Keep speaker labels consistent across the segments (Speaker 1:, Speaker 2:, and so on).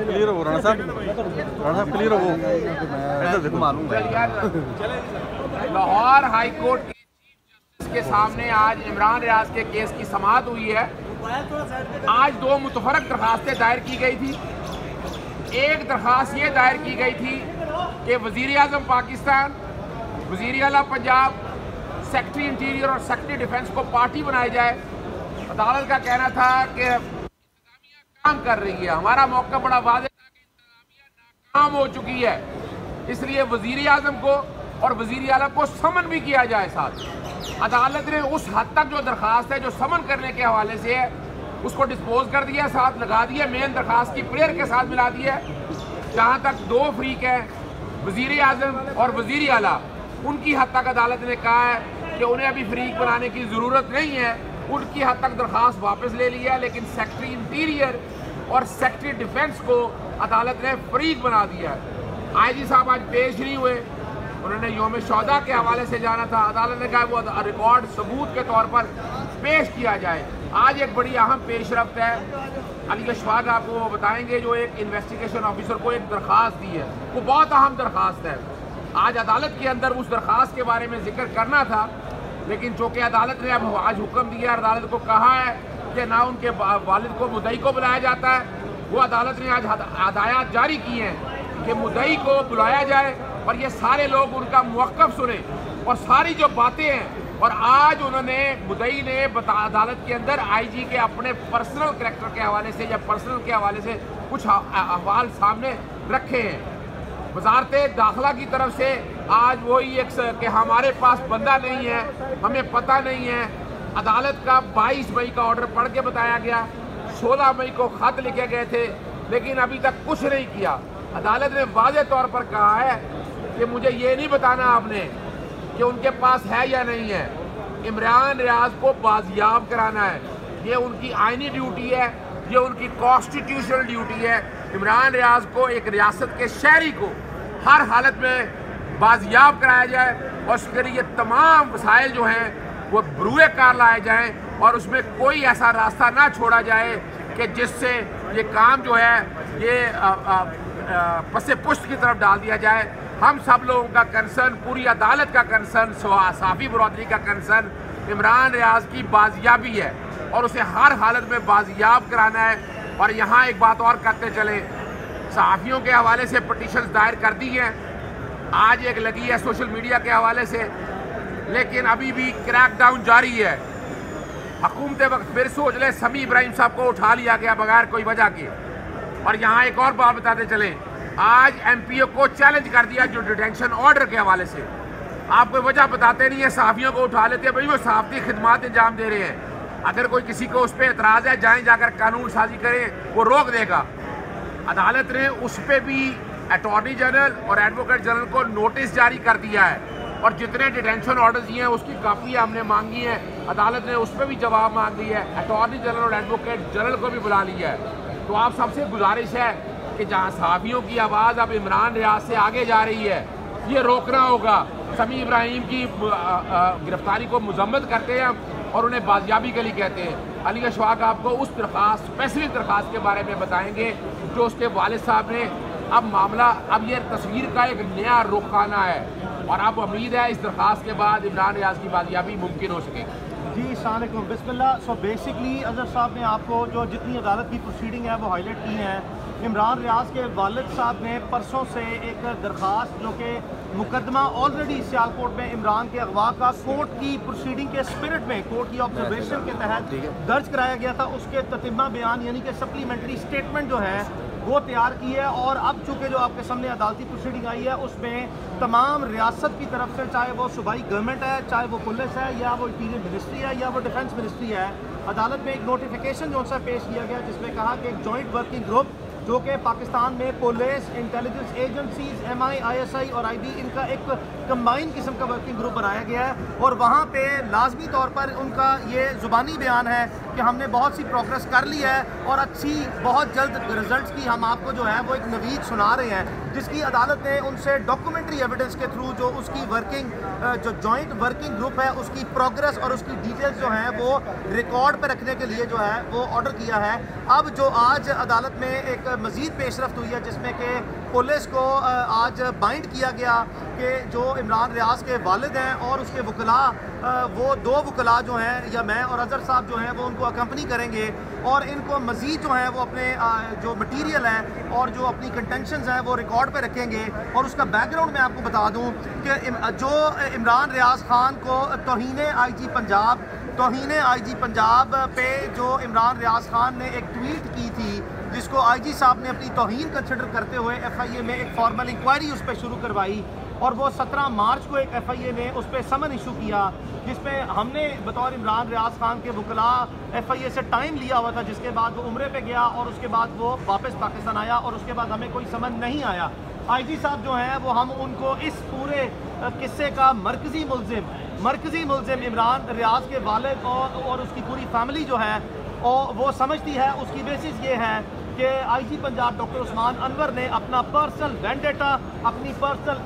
Speaker 1: Clear हो राणा साहब clear हो। ऐसा देखो मारूंगा।
Speaker 2: लाहौर हाई कोर्ट के सामने आज इमरान रियाज के केस की समाअत हुई है। आज दो मुतफरक दरखास्तें दायर की गई थी। एक दरखास्त ये दायर की गई थी कि वज़ीर आज़म पाकिस्तान, वज़ीर आला पंजाब, सेक्रेटरी इंटीरियर और सेक्रेटरी डिफेंस को पार्टी बनाया जाए। अदालत का कहना था कि इंतज़ामिया काम कर रही है। हमारा मौका बड़ा वाज़ेह था कि इंतज़ामिया नाकाम हो चुकी है, इसलिए वज़ीर आज़म को और वज़ीर आला को समन भी किया जाए। साथ अदालत ने उस हद तक जो दरखास्त है जो समन करने के हवाले से है उसको डिस्पोज कर दिया, साथ लगा दिया, मेन दरखास्त की प्रेयर के साथ मिला दिया। जहाँ तक दो फरीक है, वज़ीर आज़म और वज़ीर आला, उनकी हद तक अदालत ने कहा है कि उन्हें अभी फरीक बनाने की ज़रूरत नहीं है। उनकी हद तक दरखास्त वापस ले लिया, लेकिन सेक्रेटरी इंटीरियर और सेक्रेटरी डिफेंस को अदालत ने फरीक बना दिया है। IG साहब आज पेश नहीं हुए, उन्होंने यौम शौदा के हवाले से जाना था। अदालत ने कहा वो रिकॉर्ड सबूत के तौर पर पेश किया जाए। आज एक बड़ी अहम पेशरफ्त है, अली अशफाक आपको बताएंगे, जो एक इन्वेस्टिगेशन ऑफिसर को एक दरख्वास्त दी है, वो बहुत अहम दरख्वास्त है। आज अदालत के अंदर उस दरख्वास्त के बारे में जिक्र करना था, लेकिन चूँकि अदालत ने अब आज हुक्म दिया, अदालत को कहा है कि ना उनके वालिद को मुद्दई को बुलाया जाता है। वो अदालत ने आज हदायत जारी की हैं कि मुद्दई को बुलाया जाए और ये सारे लोग उनका मौक़िफ़ सुने और सारी जो बातें हैं। और आज उन्होंने मुद्दई ने अदालत के अंदर IG के अपने पर्सनल करैक्टर के हवाले से या पर्सनल के हवाले से कुछ अहवाल सामने रखे हैं। वज़ारत दाखिला की तरफ से आज वही एक कि हमारे पास बंदा नहीं है, हमें पता नहीं है। अदालत का 22 मई का ऑर्डर पढ़ के बताया गया, 16 मई को ख़त लिखे गए थे, लेकिन अभी तक कुछ नहीं किया। अदालत ने वाज़ेह तौर पर कहा है कि मुझे ये नहीं बताना आपने कि उनके पास है या नहीं है। इमरान रियाज को बाजियाब कराना है, ये उनकी आइनी ड्यूटी है, ये उनकी कॉन्स्टिट्यूशनल ड्यूटी है। इमरान रियाज को, एक रियासत के शहरी को, हर हालत में बाजियाब कराया जाए और उसके लिए तमाम वसाइल जो हैं वो बरूए कार लाए जाएँ और उसमें कोई ऐसा रास्ता ना छोड़ा जाए कि जिससे ये काम जो है ये पसे पुश्त की तरफ डाल दिया जाए। हम सब लोगों का कंसर्न, पूरी अदालत का कंसर्न, साफ़ी बरदरी का कंसर्न इमरान रियाज की बाजियाबी है और उसे हर हालत में बाजियाब कराना है। और यहाँ एक बात और करते चले, सहाफ़ियों के हवाले से पटिशन दायर कर दी हैं, आज एक लगी है सोशल मीडिया के हवाले से, लेकिन अभी भी क्रैकडाउन जारी है। हुकूमत वक्त फिर सोच ले, समी इब्राहिम साहब को उठा लिया गया बगैर कोई वजह के। और यहाँ एक और बात बताते चलें, आज MPO को चैलेंज कर दिया जो डिटेंशन ऑर्डर के हवाले से। आप कोई वजह बताते नहीं है, सहाफ़ियों को उठा लेते हैं, भाई वो सहाफ़ती खिदमात इंजाम दे रहे हैं। अगर कोई किसी को उस पर एतराज़ है, जाएँ जाकर कानून साजी करें, वो रोक देगा। अदालत ने उस पर भी अटॉर्नी जनरल और एडवोकेट जनरल को नोटिस जारी कर दिया है और जितने डिटेंशन ऑर्डर्स दिए हैं उसकी कापी हमने मांगी है। अदालत ने उस पर भी जवाब मांग लिया है, अटॉर्नी जनरल और एडवोकेट जनरल को भी बुला लिया है। तो आप सबसे गुजारिश है कि जहाँ सहाफ़ियों की आवाज़ अब इमरान रियाज से आगे जा रही है, ये रोकना होगा। समी इब्राहिम की गिरफ्तारी को मजम्मत करते हैं और उन्हें बाजियाबी के लिए कहते हैं। अली अशफाक आपको उस दरख्वास्त, स्पेसिफिक दरख्वास्त के बारे में बताएंगे जो उसके वालिद साहब ने, अब मामला, अब ये तस्वीर का एक नया रुख आना है और अब उम्मीद है इस दरख्वास्त के बाद इमरान रियाज की बाजियाबी मुमकिन हो सकेगी।
Speaker 3: जी अस्सलाम वालेकुम, बिस्मिल्लाह। सो बेसिकली अजहर साहब ने आपको जो जितनी अदालत की प्रोसीडिंग है वो हाईलाइट की है। इमरान रियाज के वालिद साहब ने परसों से एक दरख्वास्त, जो कि मुकदमा ऑलरेडी सियालकोट में इमरान के अगवा का कोर्ट की प्रोसीडिंग के स्पिरिट में, कोर्ट की ऑब्जर्वेशन के तहत दर्ज कराया गया था, उसके ततिम्मा बयान यानी कि सप्लीमेंट्री स्टेटमेंट जो है वो तैयार की है। और अब चूँकि जो आपके सामने अदालती प्रोसीडिंग आई है उसमें तमाम रियासत की तरफ से, चाहे वो सूबाई गवर्नमेंट है, चाहे वो पुलिस है, या वो इंटीरियर मिनिस्ट्री है, या वो डिफेंस मिनिस्ट्री है, अदालत में एक नोटिफिकेशन जो सा पेश किया गया जिसमें कहा कि एक जॉइंट वर्किंग ग्रुप जो कि पाकिस्तान में police, intelligence agencies, MI, ISI और IB, इनका एक कंबाइन किस्म का वर्किंग ग्रुप बनाया गया है और वहाँ पे लाजमी तौर पर उनका ये ज़ुबानी बयान है कि हमने बहुत सी प्रोग्रेस कर ली है और अच्छी बहुत जल्द रिजल्ट्स की हम आपको जो है वो एक नवीद सुना रहे हैं, जिसकी अदालत ने उनसे डॉक्यूमेंट्री एविडेंस के थ्रू जो उसकी वर्किंग जो जॉइंट वर्किंग ग्रुप है उसकी प्रोग्रेस और उसकी डिटेल्स जो हैं वो रिकॉर्ड पर रखने के लिए जो है वो ऑर्डर किया है। अब जो आज अदालत में एक मज़ीद पेशरफ्त हुई है जिसमें कि पुलिस को आज बाइंड किया गया कि जो इमरान रियाज के वालिद हैं और उसके वकला वो 2 वकला जो हैं या मैं और अजहर साहब जो हैं वो उनको अकम्पनी करेंगे और इनको मज़ीद जो है वो अपने जो मटीरियल है और जो अपनी कंटेंशंस हैं वो रिकॉर्ड पे रखेंगे। और उसका बैकग्राउंड मैं आपको बता दूं कि जो इमरान रियाज खान को तौहीन आईजी पंजाब पे जो इमरान रियाज खान ने एक ट्वीट की थी जिसको आईजी साहब ने अपनी तौहीन कंसिडर करते हुए FIA में एक फॉर्मल इंक्वायरी उस पर शुरू करवाई और वो 17 मार्च को एक FIA ने उस पर समन इशू किया जिसमें हमने बतौर इमरान रियाज खान के वकला FIA से टाइम लिया हुआ था, जिसके बाद वो उम्रे पे गया और उसके बाद वो वापस पाकिस्तान आया और उसके बाद हमें कोई समन नहीं आया। आईजी साहब जो हैं वो हम उनको इस पूरे किस्से का मरकज़ी मुल्ज़िम इमरान रियाज के वालिद और उसकी पूरी फैमिली जो है और वो समझती है, उसकी बेसिस ये है कि आईजी पंजाब डॉक्टर उस्मान अनवर ने अपना पर्सनल वेंडेटा, अपनी पर्सनल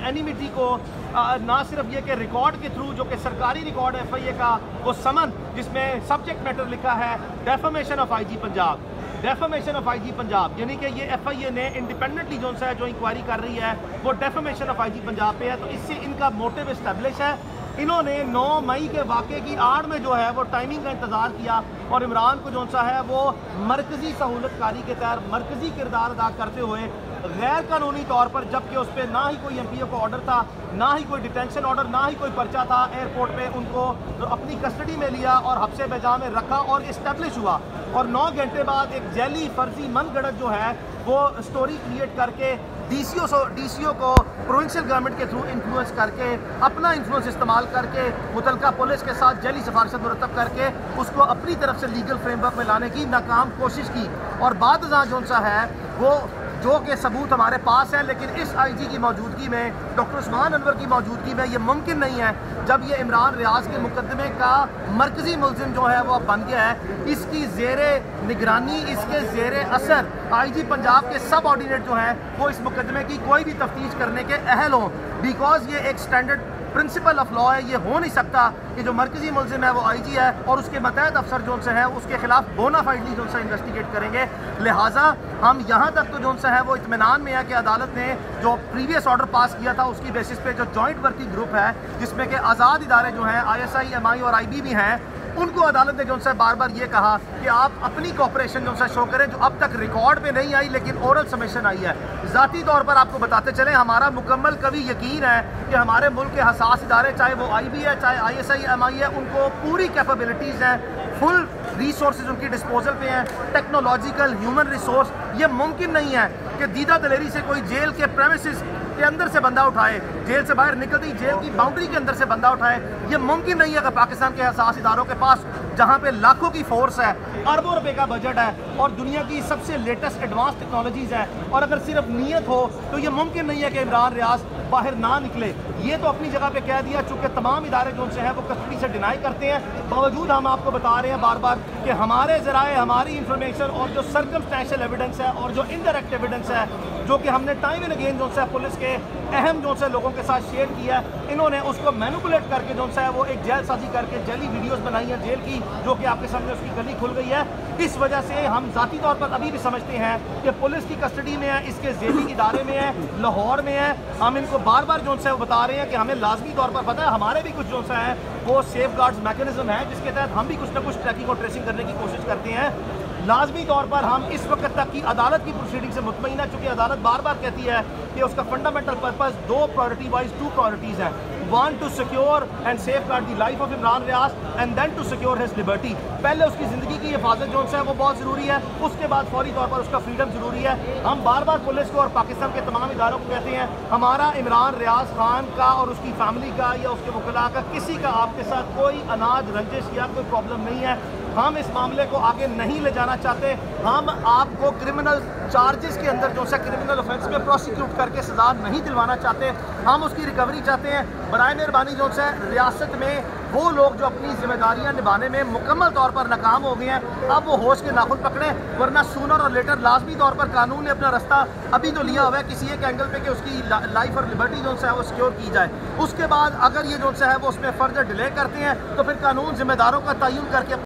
Speaker 3: एनिमिटी को ना सिर्फ ये कि रिकॉर्ड के थ्रू जो कि सरकारी रिकॉर्ड है FIA का वो समन जिसमें सब्जेक्ट मैटर लिखा है डेफमेशन ऑफ आईजी पंजाब, यानी कि ये FIA ने इंडिपेंडेंटली जो इंक्वायरी कर रही है वो डेफमेशन ऑफ आईजी पंजाब पे है। तो इससे इनका मोटिव इस्टेब्लिश है। इन्होंने 9 मई के वाक़े की आड़ में जो है वो टाइमिंग का इंतज़ार किया और इमरान को जो सा है वो मरकज़ी सहूलतकारी के तहत मरकज़ी किरदार अदा करते हुए गैर कानूनी तौर पर, जबकि उस पर ना ही कोई MPO को ऑर्डर था, ना ही कोई डिटेंशन ऑर्डर, ना ही कोई पर्चा था, एयरपोर्ट पे उनको अपनी कस्टडी में लिया और हफ्से बेजा में रखा और इस्टेब्लिश हुआ। और 9 घंटे बाद एक जैली फर्जी मनगढ़ंत जो है वो स्टोरी क्रिएट करके DCO को प्रोविंशियल गवर्नमेंट के थ्रू इन्फ्लुएंस करके अपना इन्फ्लुएंस इस्तेमाल करके मुतलका पुलिस के साथ जैली सिफारिशत मुरतब करके उसको अपनी तरफ से लीगल फ्रेमवर्क में लाने की नाकाम कोशिश की। और बाद जो सा है वो जो कि सबूत हमारे पास है, लेकिन इस आईजी की मौजूदगी में, डॉक्टर उस्मान अनवर की मौजूदगी में ये मुमकिन नहीं है। जब ये इमरान रियाज के मुकदमे का मरकज़ी मुल्ज़िम जो है वो अब बन गया है, इसकी ज़ेरे निगरानी, इसके ज़ेरे असर आईजी पंजाब के सब ऑर्डिनेट जो हैं वो इस मुकदमे की कोई भी तफ्तीश करने के अहल हों, बिकॉज ये एक स्टैंडर्ड प्रिंसिपल ऑफ लॉ है। ये हो नहीं सकता कि जो मरकज़ी मुल्ज़िम है वो आईजी है और उसके मतहत अफसर जो से है उसके खिलाफ बोनाफाइडली जो सा इन्वेस्टिगेट करेंगे। लिहाजा हम यहाँ तक तो जो सा है वो इत्मीनान में है कि अदालत ने जो प्रीवियस ऑर्डर पास किया था उसकी बेसिस पे जो जॉइंट वर्किंग ग्रुप है जिसमें कि आज़ाद इदारे जो हैं ISI, MI और IB भी हैं, उनको अदालत ने जो है बार बार ये कहा कि आप अपनी कोऑपरेशन जो है शो करें, जो अब तक रिकॉर्ड पे नहीं आई लेकिन ओरल सबमिशन आई है। ज़ाती तौर पर आपको बताते चलें, हमारा मुकम्मल कभी यकीन है कि हमारे मुल्क के हसास इदारे, चाहे वो IB है, चाहे ISI, MI है, उनको पूरी कैपेबिलिटीज़ हैं, फुल रिसोर्सेज उनकी डिस्पोजल पे हैं, टेक्नोलॉजिकल, ह्यूमन रिसोर्स। ये मुमकिन नहीं है कि दीदा दलेरी से कोई जेल के प्रेमिसेस के अंदर से बंदा उठाए, जेल से बाहर निकलते ही जेल की बाउंड्री के अंदर से बंदा उठाए। ये मुमकिन नहीं है कि पाकिस्तान के हसास इदारों के पास, जहाँ पे लाखों की फोर्स है, अरबों रुपए का बजट है और दुनिया की सबसे लेटेस्ट एडवांस टेक्नोलॉजीज़ है, और अगर सिर्फ नीयत हो तो ये मुमकिन नहीं है कि इमरान रियाज बाहर ना निकले। ये तो अपनी जगह पे कह दिया, चूँकि तमाम इदारे जो से हैं वो कस्टडी से डिनाई करते हैं, बावजूद हम आपको बता रहे हैं बार बार कि हमारे ज़राए, हमारी इंफॉर्मेशन और जो सर्कमस्टेंशियल एविडेंस है और जो इनडायरेक्ट एविडेंस है जो कि हमने टाइम एंड अगेन जो है पुलिस के अहम जो से लोगों के साथ शेयर किया है, इन्होंने उसको मैनिपुलेट करके जो है वो एक जेल साजी करके जेली वीडियोस बनाई है जेल की, जो कि आपके सामने उसकी गली खुल गई है। इस वजह से हम ज़ाती तौर पर अभी भी समझते हैं कि पुलिस की कस्टडी में है, इसके जेली इदारे में है, लाहौर में है। हम इनको बार बार जो है वो बता रहे हैं कि हमें लाजमी तौर पर पता है, हमारे भी कुछ जो है वो सेफ गार्ड्स मैकेनिज्म है जिसके तहत हम भी कुछ ना कुछ ट्रैकिंग और ट्रेसिंग करने की कोशिश करते हैं। लाजमी तौर पर हम इस वक्त तक की अदालत की प्रोसीडिंग से मुतमईन है, चूँकि अदालत बार बार कहती है कि उसका फंडामेंटल पर्पस दो प्रायोरिटीज़ हैं, one to secure and safeguard the life of Imran Riaz and then to secure his liberty. पहले उसकी ज़िंदगी की हिफाजत जो है वो बहुत ज़रूरी है, उसके बाद फौरी तौर पर उसका फ्रीडम ज़रूरी है। हम बार बार पुलिस को और पाकिस्तान के तमाम इदारों को कहते हैं, हमारा इमरान रियाज खान का और उसकी फैमिली का या उसके वकला का किसी का आपके साथ कोई अनाज रंजिश या कोई प्रॉब्लम नहीं है। हम इस मामले को आगे नहीं ले जाना चाहते। हम आपको क्रिमिनल चार्जेस के अंदर जो सा क्रिमिनल ऑफेंस में प्रोसिक्यूट करके सजा नहीं दिलवाना चाहते, हम उसकी रिकवरी चाहते हैं। बराए मेहरबानी जो है रियासत में वो लोग जो अपनी जिम्मेदारियां निभाने में मुकम्मल तौर पर नाकाम हो गए हैं, अब वो होश के नाखुन पकड़ें, वरना सूनर और लेटर लाजमी तौर पर कानून ने अपना रास्ता अभी तो लिया हुआ है किसी एक एंगल पे कि उसकी लाइफ और लिबर्टी जो है वो सिक्योर की जाए। उसके बाद अगर ये जो है वो उसमें फर्दर डिले करते हैं तो फिर कानून जिम्मेदारों का तयन करके